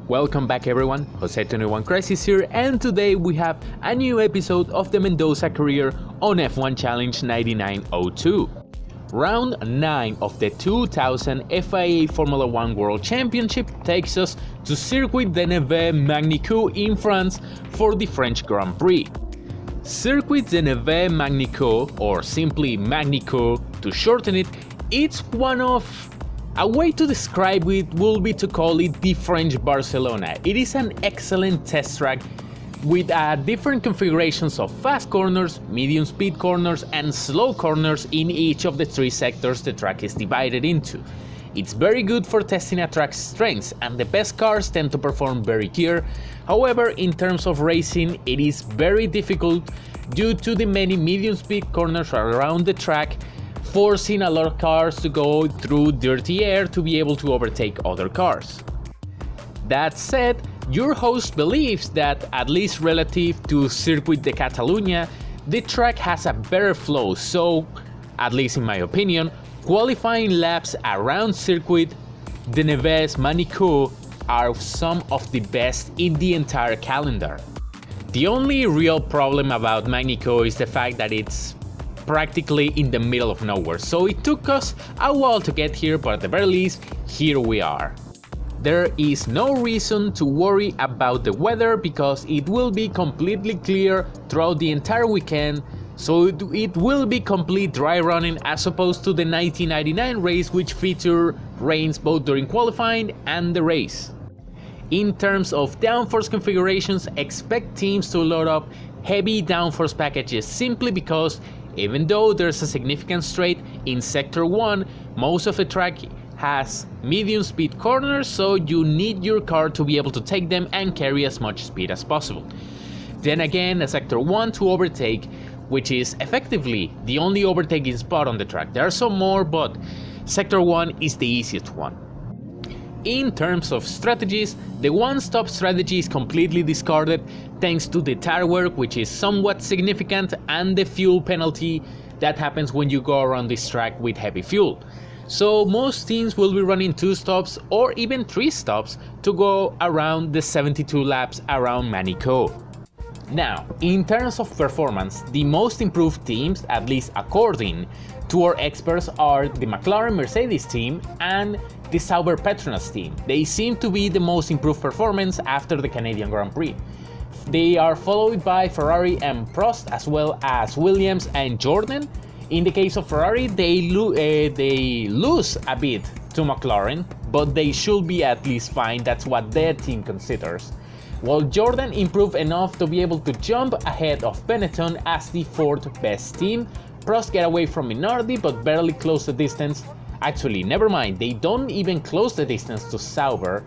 Welcome back everyone, Jose21 Crisis here, and today we have a new episode of the Mendoza Career on F1 Challenge 9902. Round 9 of the 2000 FIA Formula 1 World Championship takes us to Circuit de Nevers-Magny Cours in France for the French Grand Prix. Circuit de Nevers-Magny Cours, or simply Magny Cours to shorten it, it's one of... A way to describe it will be to call it the French Barcelona. It is an excellent test track with different configurations of fast corners, medium speed corners and slow corners in each of the three sectors the track is divided into. It's very good for testing a track's strengths, and the best cars tend to perform very here. However, in terms of racing, it is very difficult due to the many medium speed corners around the track, forcing a lot of cars to go through dirty air to be able to overtake other cars. That said, your host believes that, at least relative to Circuit de Catalunya, the track has a better flow, so, at least in my opinion, qualifying laps around Circuit de Nevers-Magny Cours are some of the best in the entire calendar. The only real problem about Magny Cours is the fact that it's practically in the middle of nowhere, so it took us a while to get here, but at the very least, here we are. There is no reason to worry about the weather because it will be completely clear throughout the entire weekend, so it will be complete dry running as opposed to the 1999 race, which featured rains both during qualifying and the race. In terms of downforce configurations, expect teams to load up heavy downforce packages simply because even though there's a significant straight in Sector 1, most of the track has medium speed corners, so you need your car to be able to take them and carry as much speed as possible. Then again, a Sector 1 to overtake, which is effectively the only overtaking spot on the track. There are some more, but Sector 1 is the easiest one. In terms of strategies, the one-stop strategy is completely discarded thanks to the tire wear, which is somewhat significant, and the fuel penalty that happens when you go around this track with heavy fuel. So most teams will be running 2 stops or even 3 stops to go around the 72 laps around Magny Cours. Now, in terms of performance, the most improved teams, at least according to our experts, are the McLaren Mercedes team and the Sauber Petronas team. They seem to be the most improved performance after the Canadian Grand Prix. They are followed by Ferrari and Prost, as well as Williams and Jordan. In the case of Ferrari, they lose a bit to McLaren, but they should be at least fine. That's what their team considers. While Jordan improved enough to be able to jump ahead of Benetton as the 4th best team. Prost get away from Minardi but barely close the distance. Actually, never mind, they don't even close the distance to Sauber.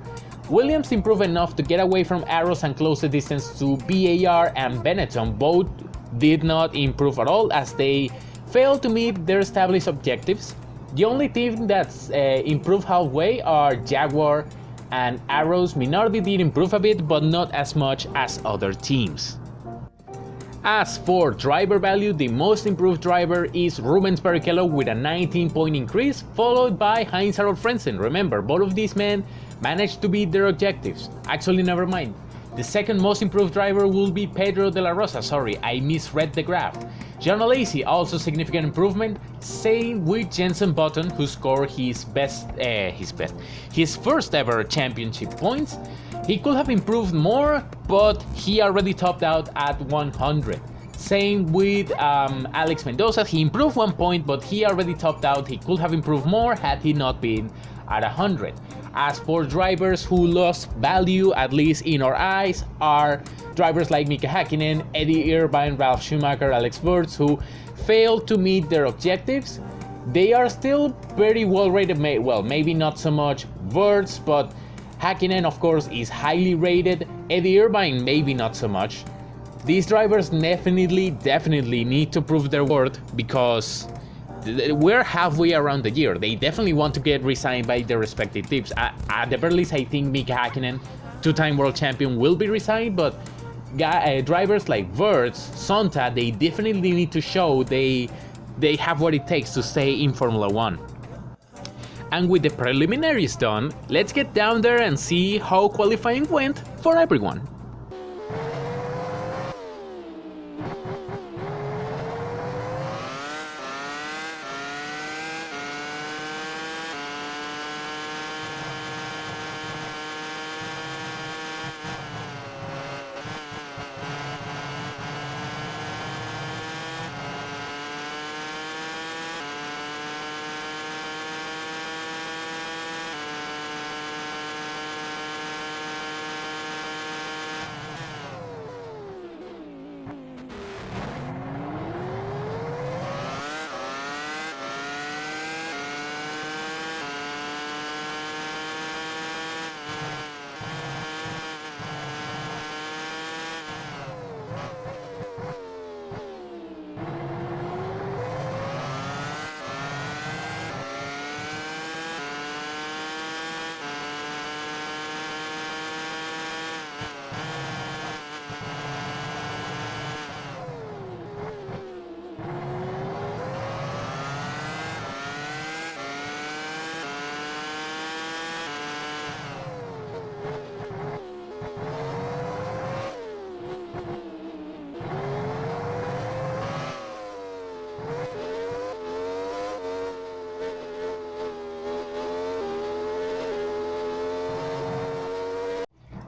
Williams improved enough to get away from Arrows and close the distance to BAR and Benetton. Both did not improve at all as they failed to meet their established objectives. The only team that's improved halfway are Jaguar and Arrows. Minardi did improve a bit, but not as much as other teams. As for driver value, the most improved driver is Rubens Barrichello with a 19-point increase, followed by Heinz-Harald Frentzen. Remember, both of these men managed to beat their objectives. Actually, never mind. The second most improved driver will be Pedro de la Rosa. Sorry, I misread the graph. Jean Alesi, also significant improvement. Same with Jenson Button, who scored his first ever championship points. He could have improved more, but he already topped out at 100. Same with Alex Mendoza. He improved 1 point, but he already topped out. He could have improved more had he not been at 100. As for drivers who lost value, at least in our eyes, are drivers like Mika Häkkinen, Eddie Irvine, Ralf Schumacher, Alex Wurz, who failed to meet their objectives. They are still very well rated, well, maybe not so much Wurz, but Häkkinen, of course, is highly rated. Eddie Irvine, maybe not so much. These drivers definitely need to prove their worth because we're halfway around the year. They definitely want to get re-signed by their respective teams. At the very least, I think Mika Häkkinen, 2-time world champion, will be re-signed, but drivers like Wurz, Sonta, they definitely need to show they have what it takes to stay in Formula 1. And with the preliminaries done, let's get down there and see how qualifying went for everyone.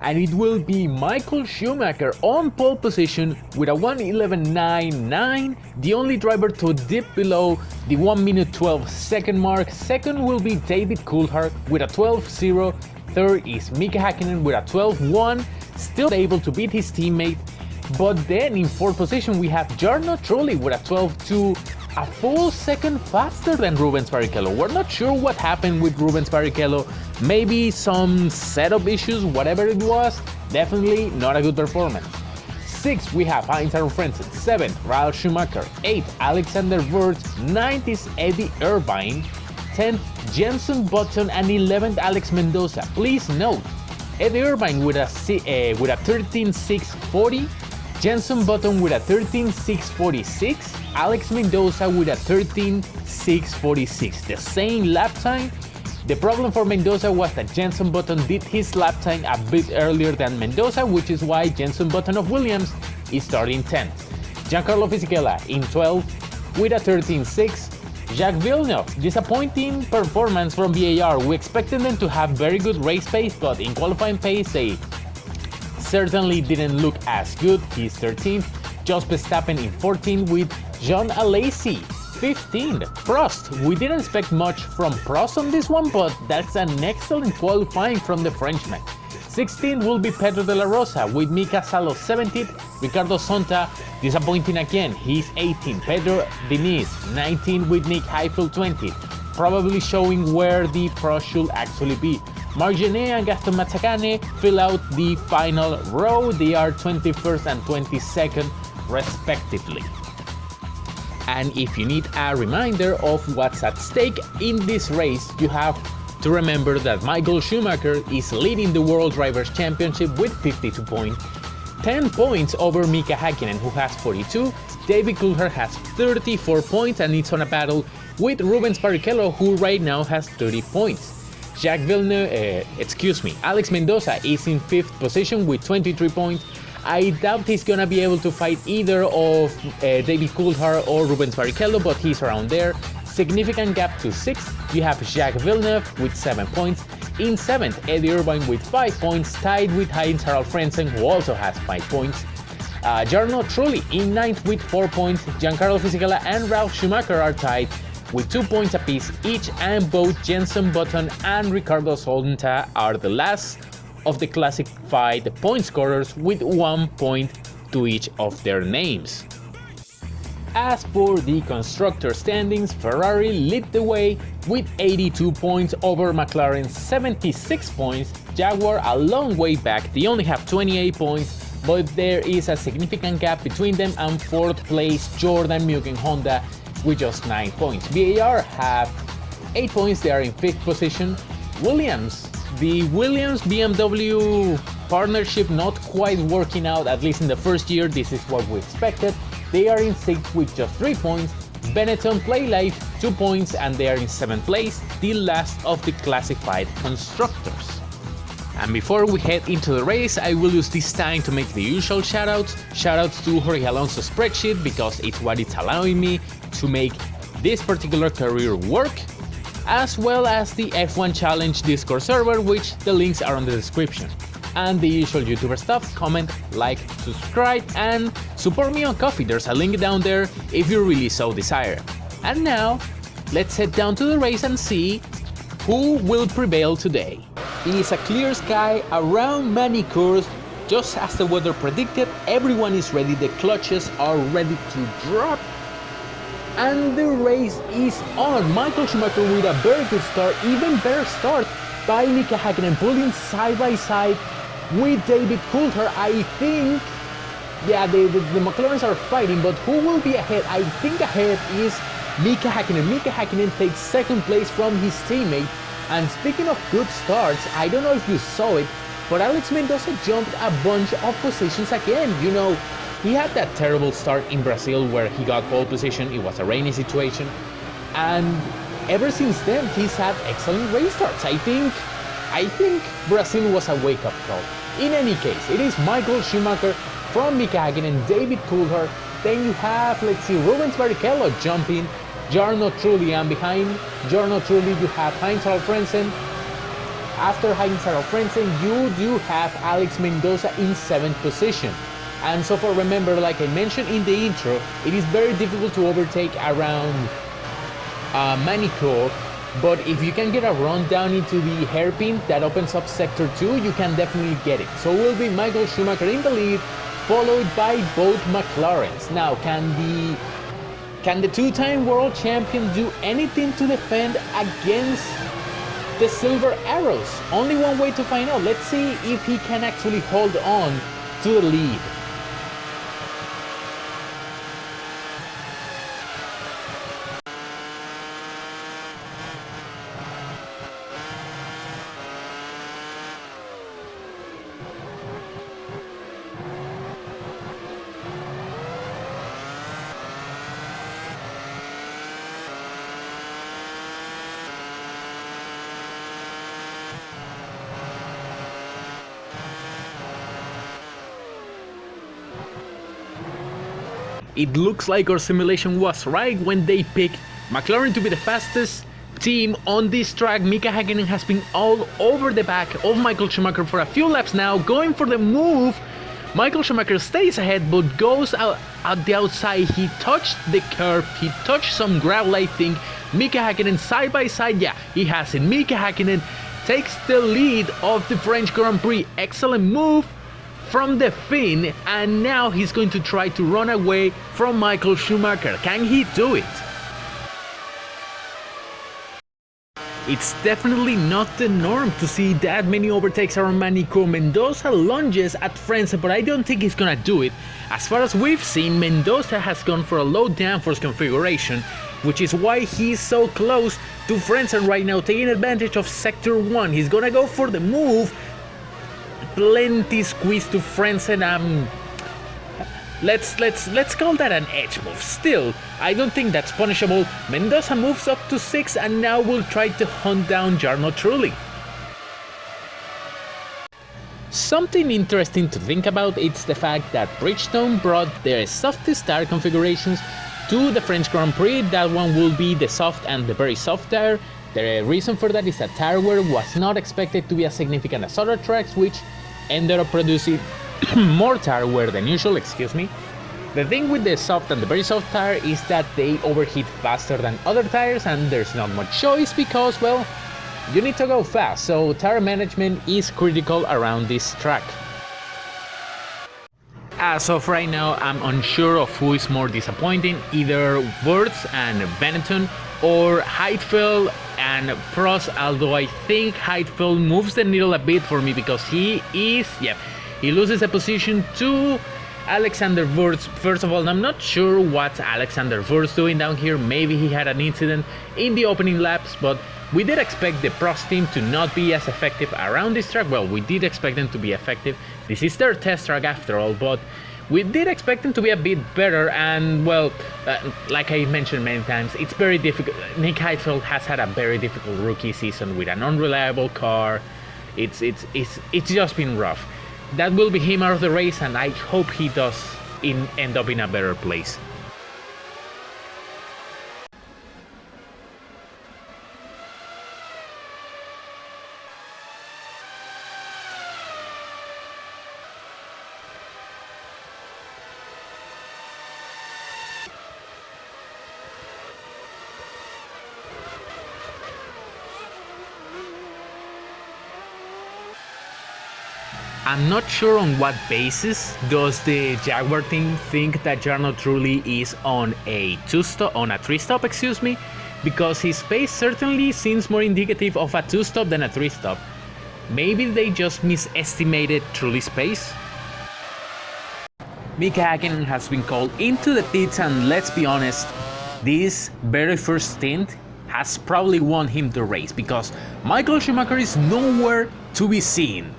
And it will be Michael Schumacher on pole position with a 1:11.99, the only driver to dip below the 1 minute 12 second mark. Second will be David Coulthard with a 12.0. Third is Mika Häkkinen with a 12.1, still able to beat his teammate. But then in fourth position we have Jarno Trulli with a 12.2, a full second faster than Rubens Barrichello. We're not sure what happened with Rubens Barrichello. Maybe some setup issues, whatever it was. Definitely not a good performance. 6th we have Heinz Harald Frentzen. 7th Ralf Schumacher. 8th Alexander Wurz. 9th is Eddie Irvine. 10th Jenson Button, and 11th Alex Mendoza. Please note, Eddie Irvine with a 13.640, Jenson Button with a 13.646, Alex Mendoza with a 13.646, the same lap time. The problem for Mendoza was that Jenson Button did his lap time a bit earlier than Mendoza, which is why Jenson Button of Williams is starting 10th. Giancarlo Fisichella in 12th with a 13.6. Jacques Villeneuve, disappointing performance from VAR. We expected them to have very good race pace, but in qualifying pace they certainly didn't look as good. He's 13th. Jos Verstappen in 14th with Jean Alesi 15th. Prost, we didn't expect much from Prost on this one, but that's an excellent qualifying from the Frenchman. 16th will be Pedro de la Rosa with Mika Salo 17th. Ricardo Sonta disappointing again, he's 18th. Pedro Diniz 19th with Nick Heidfeld 20th, probably showing where the Pro should actually be. Marc Gené and Gaston Mazzacane fill out the final row. They are 21st and 22nd respectively. And if you need a reminder of what's at stake in this race, you have to remember that Michael Schumacher is leading the World Drivers' Championship with 52 points, 10 points over Mika Häkkinen, who has 42. David Coulthard has 34 points and it's on a battle with Rubens Barrichello, who right now has 30 points. Alex Mendoza is in 5th position with 23 points. I doubt he's gonna be able to fight either of David Coulthard or Rubens Barrichello, but he's around there. Significant gap to 6th, you have Jacques Villeneuve with 7 points. In 7th, Eddie Irvine with 5 points, tied with Heinz Harald Frentzen, who also has 5 points. Jarno Trulli in 9th with 4 points. Giancarlo Fisichella and Ralf Schumacher are tied with 2 points apiece each, and both Jenson Button and Ricardo Sonta are the last of the classified point scorers with 1 point to each of their names. As for the constructor standings, Ferrari lead the way with 82 points over McLaren's 76 points. Jaguar a long way back, they only have 28 points, but there is a significant gap between them and 4th place Jordan Mugen Honda with just 9 points. VAR have 8 points, they are in 5th position. The Williams BMW partnership not quite working out, at least in the first year. This is what we expected. They are in 6th with just 3 points. Benetton Play Life 2 points, and they are in 7th place, the last of the classified constructors. And before we head into the race, I will use this time to make the usual shoutouts. Shoutouts to Jorge Alonso's spreadsheet because it's what it's allowing me to make this particular career work, as well as the F1 Challenge Discord server, which the links are on the description. And the usual YouTuber stuff, comment, like, subscribe, and support me on Ko-fi. There's a link down there if you really so desire. And now, let's head down to the race and see who will prevail today. It is a clear sky around Magny Cours, just as the weather predicted. Everyone is ready, the clutches are ready to drop, and the race is on. Michael Schumacher with a very good start, even better start by Mika Häkkinen, pulling side by side with David Coulthard. I think, yeah, the McLarens are fighting, but who will be ahead? I think ahead is Mika Häkkinen. Mika Häkkinen takes 2nd place from his teammate. And speaking of good starts, I don't know if you saw it, but Alex Mendoza jumped a bunch of positions again. You know, he had that terrible start in Brazil where he got pole position. It was a rainy situation, and ever since then he's had excellent race starts. I think Brazil was a wake-up call. In any case, it is Michael Schumacher from Mika Häkkinen, David Coulthard. Then you have, let's see, Rubens Barrichello jumping, Jarno Trulli, and behind Jarno Trulli you have Heinz-Harald Frentzen. After Heinz-Harald Frentzen you do have Alex Mendoza in 7th position. And so far, remember, like I mentioned in the intro, it is very difficult to overtake around Magny Cours, but if you can get a run down into the hairpin that opens up sector 2, you can definitely get it. So it will be Michael Schumacher in the lead, followed by both McLarens. Now, can the two-time world champion do anything to defend against the Silver Arrows? Only one way to find out. Let's see if he can actually hold on to the lead. It looks like our simulation was right when they picked McLaren to be the fastest team on this track. Mika Häkkinen has been all over the back of Michael Schumacher for a few laps now, going for the move. Michael Schumacher stays ahead but goes out at the outside. He touched the curb, he touched some gravel, I think. Mika Häkkinen side by side, yeah, he has it. Mika Häkkinen takes the lead of the French Grand Prix. Excellent move from the Finn, and now he's going to try to run away from Michael Schumacher. Can he do it? It's definitely not the norm to see that many overtakes around Magny Cours. Mendoza lunges at Frentzen, but I don't think he's gonna do it. As far as we've seen, Mendoza has gone for a low downforce configuration, which is why he's so close to Frentzen right now, taking advantage of sector 1. He's gonna go for the move. Plenty squeeze to Frentzen. Let's call that an edge move. Still, I don't think that's punishable. Mendoza moves up to 6 and now will try to hunt down Jarno Trulli. Something interesting to think about is the fact that Bridgestone brought their softest tire configurations to the French Grand Prix. That one will be the soft and the very soft tire. The reason for that is that tire wear was not expected to be as significant as other tracks, which ended up producing more tire wear than usual, excuse me. The thing with the soft and the very soft tire is that they overheat faster than other tires, and there's not much choice because, well, you need to go fast, so tire management is critical around this track. As of right now, I'm unsure of who is more disappointing, either Wurz and Benetton or Heidfeld and Prost, although I think Heidfeld moves the needle a bit for me because he loses a position to Alexander Wurz. First of all, I'm not sure what Alexander Wurz doing down here. Maybe he had an incident in the opening laps, but we did expect the Prost team to not be as effective around this track. Well, we did expect them to be effective. This is their test track after all, but We did expect him to be a bit better, and well, like I mentioned many times, it's very difficult. Nick Heidfeld has had a very difficult rookie season with an unreliable car. It's just been rough. That will be him out of the race, and I hope he does end up in a better place. I'm not sure on what basis does the Jaguar team think that Jarno Trulli is on a 3-stop, excuse me, because his pace certainly seems more indicative of a 2-stop than a 3-stop. Maybe they just misestimated Trulli's pace? Mika Hakkinen has been called into the pits, and let's be honest, this very first stint has probably won him the race because Michael Schumacher is nowhere to be seen.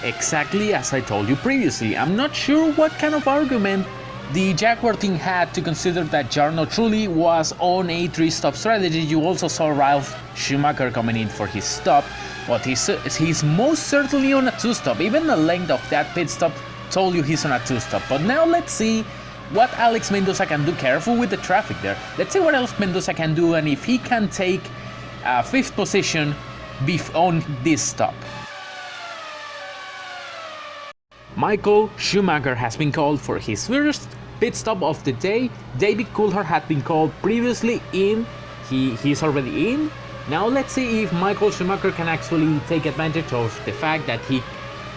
Exactly as I told you previously, I'm not sure what kind of argument the Jaguar team had to consider that Jarno Trulli was on a 3-stop strategy. You also saw Ralf Schumacher coming in for his stop, but he's most certainly on a 2-stop. Even the length of that pit stop told you he's on a 2-stop. But now let's see what Alex Mendoza can do. Careful with the traffic there. Let's see what else Mendoza can do and if he can take 5th position on this stop. Michael Schumacher has been called for his first pit stop of the day. David Coulthard had been called previously in. He's already in. Now let's see if Michael Schumacher can actually take advantage of the fact that he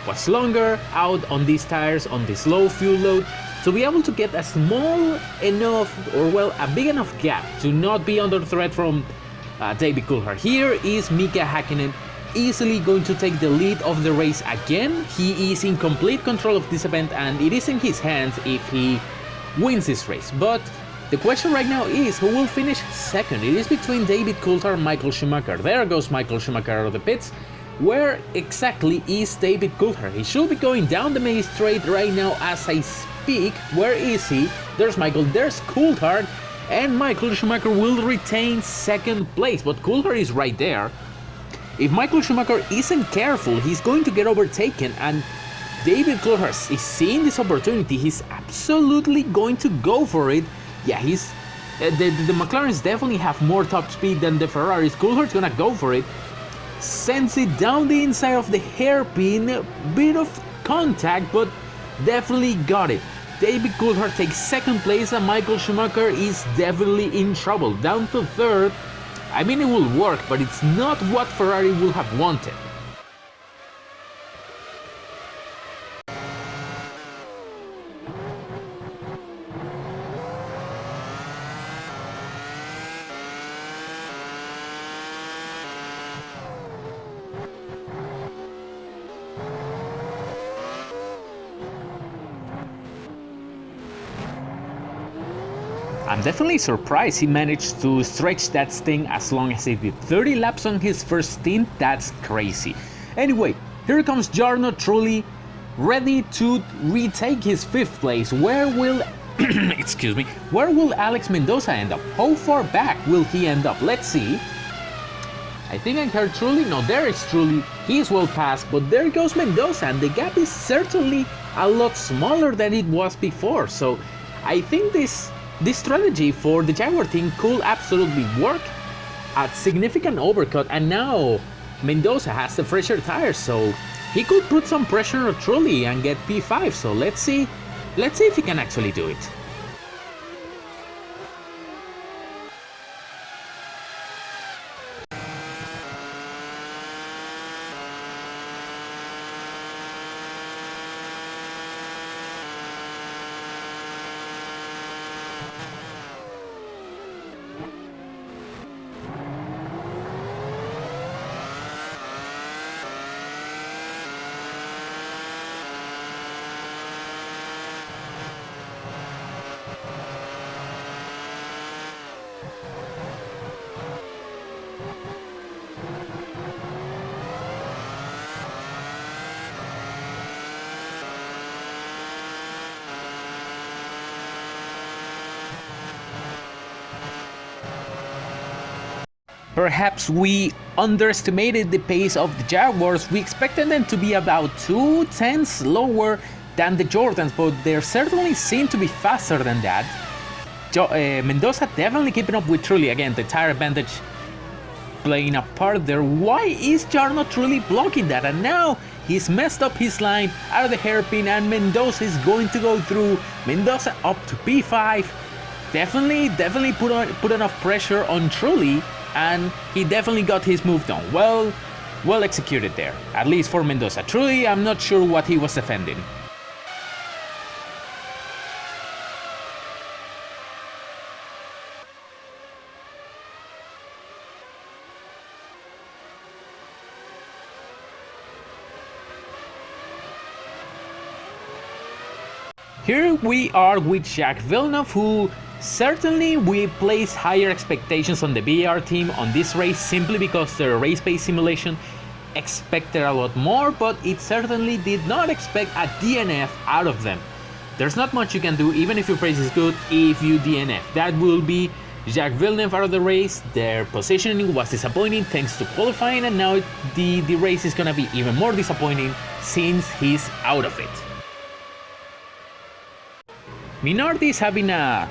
was longer out on these tires, on this low fuel load, to be able to get a small enough, or well, a big enough gap to not be under threat from David Coulthard. Here is Mika Hakkinen easily going to take the lead of the race again. He is in complete control of this event and it is in his hands if he wins this race. But the question right now is who will finish second. It is between David Coulthard and Michael Schumacher. There goes Michael Schumacher out of the pits. Where exactly is David Coulthard? He should be going down the main straight right now as I speak. Where is he? There's Michael, there's Coulthard, and Michael Schumacher will retain second place, but Coulthard is right there. If Michael Schumacher isn't careful, he's going to get overtaken, and David Coulthard is seeing this opportunity. He's absolutely going to go for it. Yeah, the McLarens definitely have more top speed than the Ferraris. Coulthard's gonna go for it. Sends it down the inside of the hairpin. Bit of contact, but definitely got it. David Coulthard takes second place, and Michael Schumacher is definitely in trouble. Down to third. I mean, it will work, but it's not what Ferrari would have wanted. I'm definitely surprised he managed to stretch that stint as long as he did. 30 laps on his first stint, that's crazy. Anyway, here comes Jarno Trulli, ready to retake his 5th place. Where will excuse me, where will Alex Mendoza end up? How far back will he end up? Let's see. I think I heard Trulli. No, there is Trulli. He is well past, but there goes Mendoza, and the gap is certainly a lot smaller than it was before. So I think this strategy for the Jaguar team could absolutely work. A significant overcut, and now Mendoza has the fresher tires, so he could put some pressure on Trulli and get P5. So let's see if he can actually do it. Perhaps we underestimated the pace of the Jaguars. We expected them to be about 2 tenths slower than the Jordans, but they certainly seem to be faster than that. Mendoza definitely keeping up with Trulli. Again, the tire advantage playing a part there. Why is Jarno Trulli blocking that? And now he's messed up his line out of the hairpin, and Mendoza is going to go through. Mendoza up to P5. Definitely put enough pressure on Trulli, and he definitely got his move done. Well executed there, at least for Mendoza. Trulli, I'm not sure what he was defending. Here we are with Jacques Villeneuve, who certainly we place higher expectations on the BR team on this race simply because the race-based simulation expected a lot more, but it certainly did not expect a DNF out of them. There's not much you can do, even if your race is good, if you DNF. That will be Jacques Villeneuve out of the race. Their positioning was disappointing thanks to qualifying, and now the race is gonna be even more disappointing since he's out of it. Minardi is having a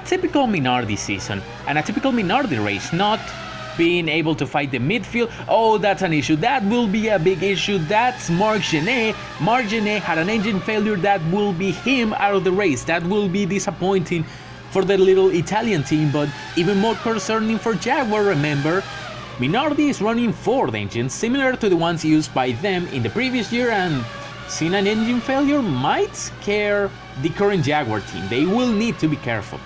typical Minardi season and a typical Minardi race, not being able to fight the midfield. Oh, that's an issue. That will be a big issue. That's Marc Genet. Marc Genet had an engine failure. That will be him out of the race. That will be disappointing for the little Italian team, but even more concerning for Jaguar. Remember, Minardi is running Ford engines similar to the ones used by them in the previous year, and seeing an engine failure might scare the current Jaguar team. They will need to be careful.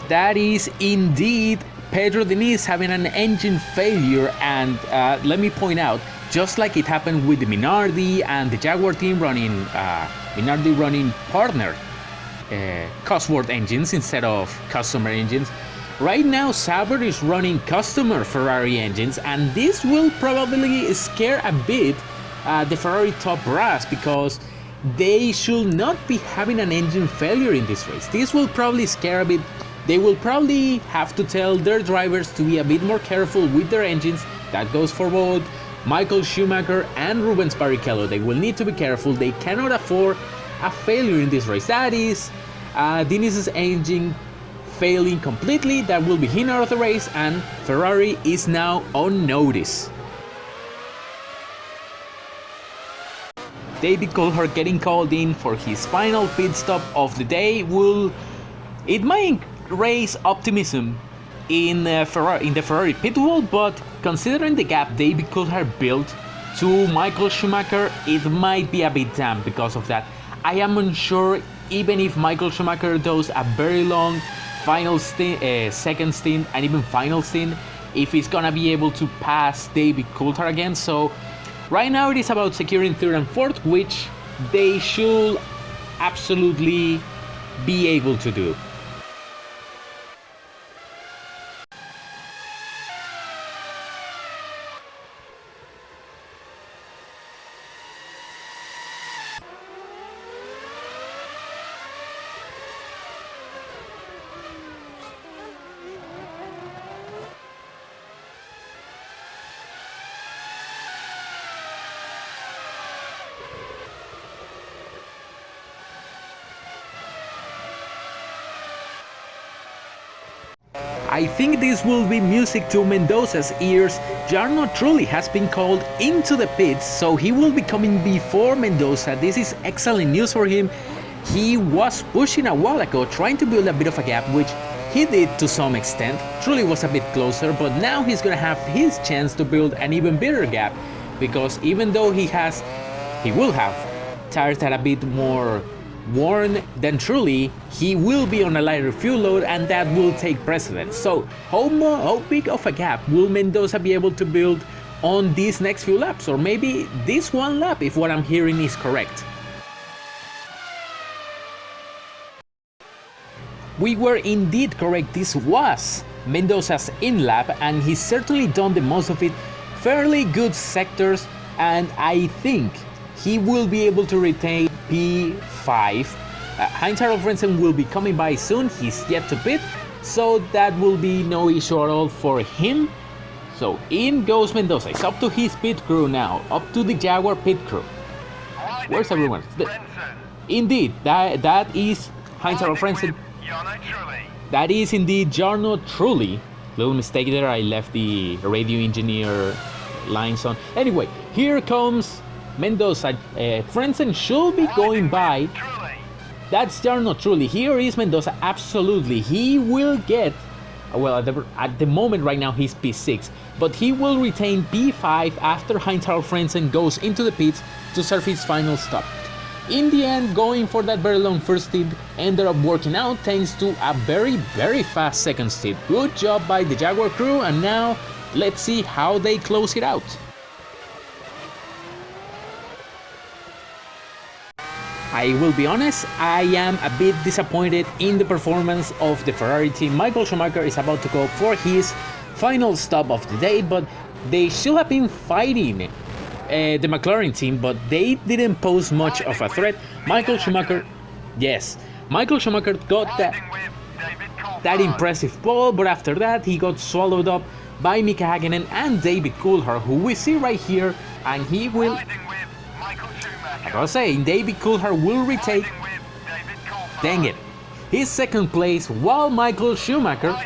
That is indeed Pedro Diniz having an engine failure, and let me point out, just like it happened with the Minardi and the Jaguar team running partner Cosworth engines instead of customer engines, right now Sauber is running customer Ferrari engines, and this will probably scare a bit the Ferrari top brass, because they should not be having an engine failure in this race. This will probably scare a bit. They will probably have to tell their drivers to be a bit more careful with their engines. That goes for both Michael Schumacher and Rubens Barrichello. They will need to be careful. They cannot afford a failure in this race. That is Diniz's engine failing completely. That will be him out of the race, and Ferrari is now on notice. David Coulthard getting called in for his final pit stop of the day might raise optimism in the Ferrari pit wall, but considering the gap David Coulthard built to Michael Schumacher, it might be a bit damp because of that. I am unsure, even if Michael Schumacher does a very long final stint, second stint, and even final stint, if he's gonna be able to pass David Coulthard again. So right now it is about securing third and fourth, which they should absolutely be able to do. I think this will be music to Mendoza's ears. Jarno Trulli has been called into the pits, so he will be coming before Mendoza. This is excellent news for him. He was pushing a while ago, trying to build a bit of a gap, which he did to some extent. Trulli was a bit closer, but now he's gonna have his chance to build an even bigger gap, because even though he has he will have tires that are a bit more worn, then truly he will be on a lighter fuel load, and that will take precedence. So how big of a gap will Mendoza be able to build on these next few laps, or maybe this one lap if what I'm hearing is correct? We were indeed correct. This was Mendoza's in lap, and he's certainly done the most of it. Fairly good sectors, and I think he will be able to retain P5. Heinz-Harald Frentzen will be coming by soon. He's yet to pit, so that will be no issue at all for him. So in goes Mendoza. It's up to his pit crew now, up to the Jaguar pit crew. Where's everyone? Indeed, that is Heinz-Harald Frentzen. That is indeed Jarno Trulli. Little mistake there, I left the radio engineer lines on. Anyway, here comes Mendoza. Frentzen should be going by. That's Jarno Trulli. Here is Mendoza. Absolutely, he will get, well, at the moment right now he's P6, but he will retain P5 after Heinz-Harald Frentzen goes into the pits to serve his final stop. In the end, going for that very long first stint ended up working out thanks to a very fast second stint. Good job by the Jaguar crew, and now let's see how they close it out. I will be honest, I am a bit disappointed in the performance of the Ferrari team. Michael Schumacher is about to go for his final stop of the day, but they should have been fighting the McLaren team, but they didn't pose much of a threat. Michael Schumacher got that impressive pole, but after that he got swallowed up by Mika Hakkinen and David Coulthard, who we see right here, and he will, I gotta say, David Coulthard will retake, dang it, his second place, while Michael Schumacher,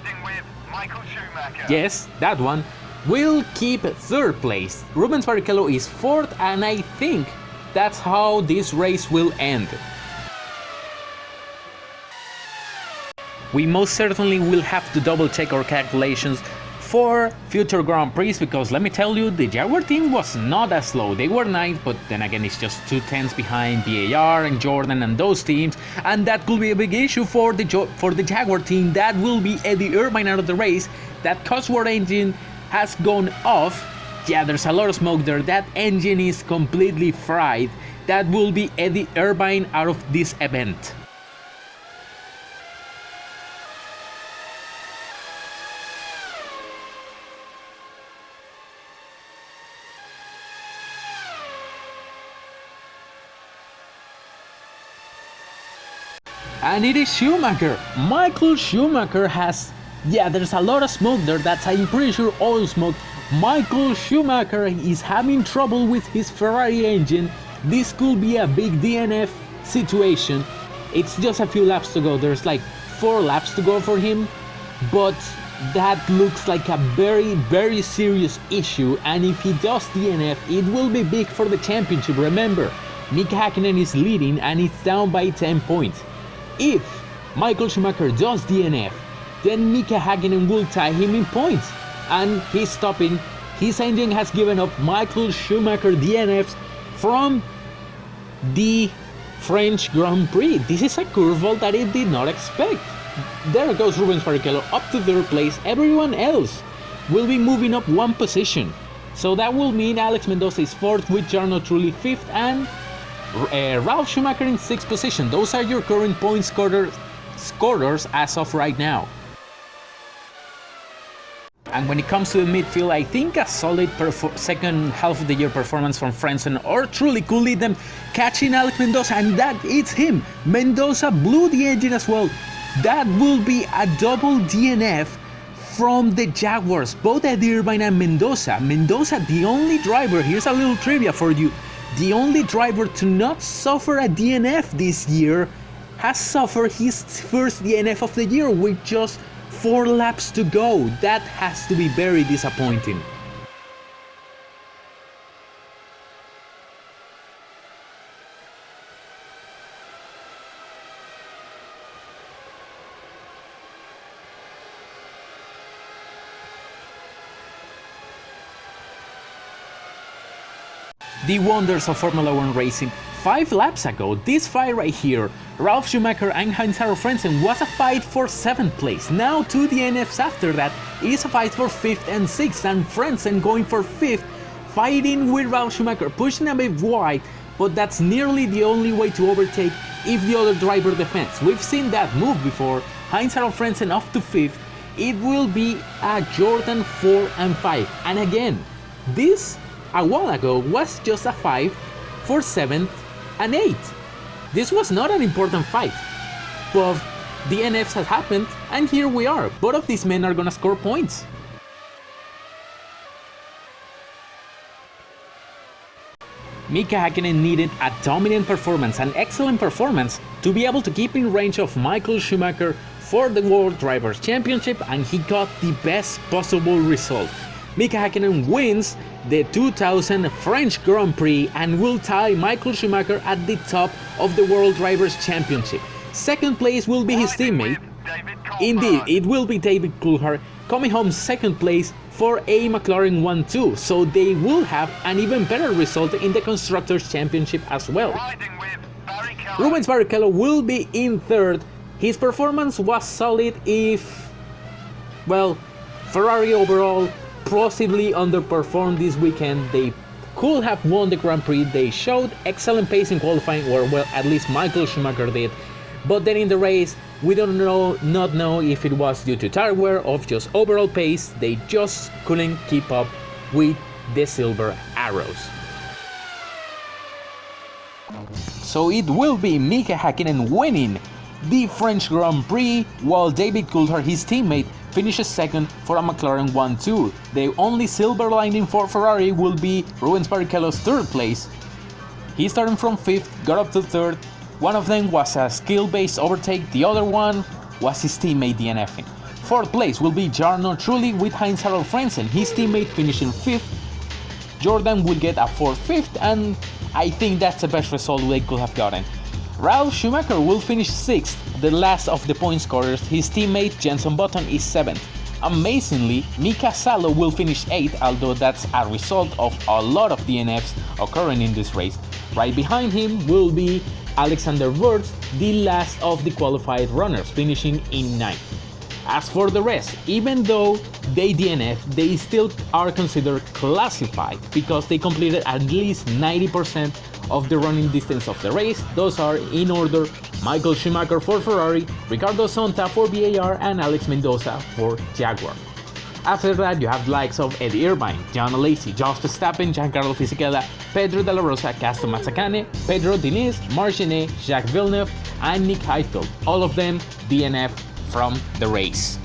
yes, that one, will keep third place. Rubens Barrichello is fourth, and I think that's how this race will end. We most certainly will have to double check our calculations for future Grand Prix, because let me tell you, the Jaguar team was not as slow. They were 9th, but then again it's just 2 tenths behind BAR and Jordan and those teams, and that could be a big issue for the Jaguar team. That will be Eddie Irvine out of the race. That Cosworth engine has gone off. Yeah, there's a lot of smoke there. That engine is completely fried. That will be Eddie Irvine out of this event. And it is Schumacher. Michael Schumacher has, yeah, there's a lot of smoke there. That's, I'm pretty sure, oil smoke. Michael Schumacher is having trouble with his Ferrari engine. This could be a big DNF situation. It's just a few laps to go. There's like 4 laps to go for him, but that looks like a very serious issue. And if he does DNF, it will be big for the championship. Remember, Mika Hakkinen is leading and it's down by 10 points. If Michael Schumacher does DNF, then Mika Hakkinen will tie him in points, and he's stopping. His engine has given up. Michael Schumacher DNFs from the French Grand Prix. This is a curveball that it did not expect. There goes Rubens Barrichello up to 3rd place. Everyone else will be moving up 1 position. So that will mean Alex Mendoza is 4th with Jarno Trulli 5th and Ralf Schumacher in 6th position. Those are your current point scorers as of right now. And when it comes to the midfield, I think a solid second half of the year performance from Frentzen or Trulli could lead them catching Alex Mendoza, and that it's him. Mendoza blew the engine as well. That will be a double DNF from the Jaguars, both Eddie Irvine and Mendoza. Mendoza, the only driver, here's a little trivia for you, the only driver to not suffer a DNF this year has suffered his first DNF of the year with just 4 laps to go. That has to be very disappointing. The wonders of Formula 1 racing. 5 laps ago, this fight right here, Ralf Schumacher and Heinz-Harald Frentzen, was a fight for 7th place. Now 2 DNFs after that, it is a fight for 5th and 6th, and Frentzen going for 5th, fighting with Ralf Schumacher, pushing a bit wide, but that's nearly the only way to overtake if the other driver defends. We've seen that move before. Heinz-Harald Frentzen off to 5th. It will be a Jordan 4 and 5. And again, this a while ago was just a 5 for 7th and 8th. This was not an important fight, but the DNFs had happened, and here we are. Both of these men are gonna score points. Mika Häkkinen needed a dominant performance, an excellent performance, to be able to keep in range of Michael Schumacher for the World Drivers' Championship, and he got the best possible result. Mika Häkkinen wins the 2000 French Grand Prix and will tie Michael Schumacher at the top of the World Drivers' Championship. Second place will be his teammate. Indeed, it will be David Coulthard coming home second place for a McLaren 1-2, so they will have an even better result in the Constructors' Championship as well. Rubens Barrichello will be in third. His performance was solid Ferrari overall possibly underperformed this weekend. They could have won the Grand Prix. They showed excellent pace in qualifying, or well, at least Michael Schumacher did. But then in the race, we not know if it was due to tire wear or just overall pace. They just couldn't keep up with the Silver Arrows. So it will be Mika Häkkinen winning the French Grand Prix, while David Coulthard, his teammate, finishes second for a McLaren 1-2. The only silver lining for Ferrari will be Rubens Barrichello's third place. He started from 5th, got up to 3rd. One of them was a skill-based overtake, the other one was his teammate DNFing. 4th place will be Jarno Trulli with Heinz-Harald Frentzen, his teammate finishing 5th. Jordan will get a 4th, 5th, and I think that's the best result they could have gotten. Ralf Schumacher will finish 6th, the last of the point scorers. His teammate Jenson Button is 7th. Amazingly, Mika Salo will finish 8th, although that's a result of a lot of DNFs occurring in this race. Right behind him will be Alexander Wurz, the last of the qualified runners, finishing in 9th. As for the rest, even though they DNF, they still are considered classified because they completed at least 90% of the running distance of the race. Those are in order: Michael Schumacher for Ferrari, Ricardo Zonta for VAR, and Alex Mendoza for Jaguar. After that, you have the likes of Eddie Irvine, John Alesi, Jos Verstappen, Giancarlo Fisichella, Pedro Della Rosa, Castro Mazzacane, Pedro Diniz, Marc-Gené, Jacques Villeneuve, and Nick Heidfeld. All of them DNF from the race.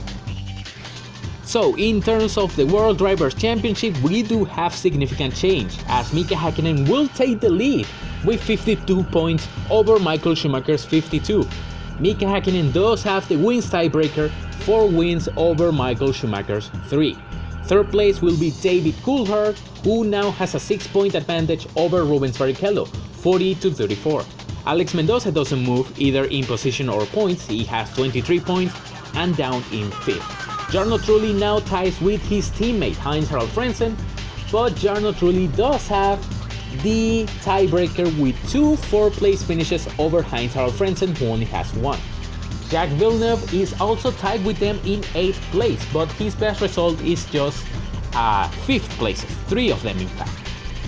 So, in terms of the World Drivers' Championship, we do have significant change, as Mika Häkkinen will take the lead with 52 points over Michael Schumacher's 52. Mika Häkkinen does have the wins tiebreaker, 4 wins over Michael Schumacher's 3. Third place will be David Coulthard, who now has a 6-point advantage over Rubens Barrichello, 40-34. Alex Mendoza doesn't move either in position or points. He has 23 points and down in 5th. Jarno Trulli now ties with his teammate Heinz-Harald Frentzen, but Jarno Trulli does have the tiebreaker with 2 4th-place finishes over Heinz-Harald Frentzen, who only has 1. Jacques Villeneuve is also tied with them in 8th place, but his best result is just 5th places, 3 of them in fact.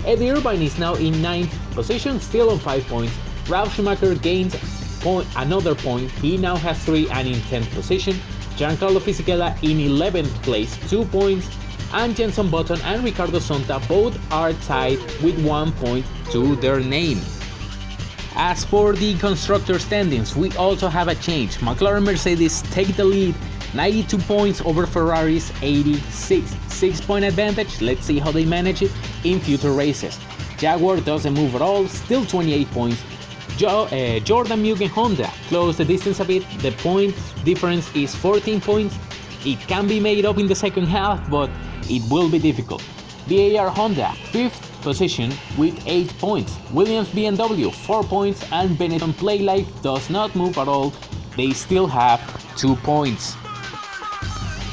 Eddie Irvine is now in 9th position, still on 5 points. Ralf Schumacher gains another point, he now has 3 and in 10th position. Giancarlo Fisichella in 11th place, 2 points, and Jenson Button and Ricardo Zonta both are tied with 1 point to their name. As for the constructor standings, we also have a change. McLaren Mercedes take the lead, 92 points over Ferrari's 86. 6-point advantage, let's see how they manage it in future races. Jaguar doesn't move at all, still 28 points. Jordan Mugen Honda closed the distance a bit. The point difference is 14 points. It can be made up in the second half, but it will be difficult. VAR Honda, 5th position with 8 points. Williams BMW, 4 points, and Benetton Playlife does not move at all. They still have 2 points.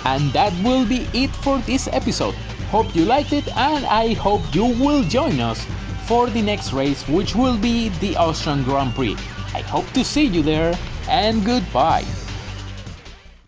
And that will be it for this episode. Hope you liked it, and I hope you will join us for the next race, which will be the Austrian Grand Prix. I hope to see you there, and goodbye.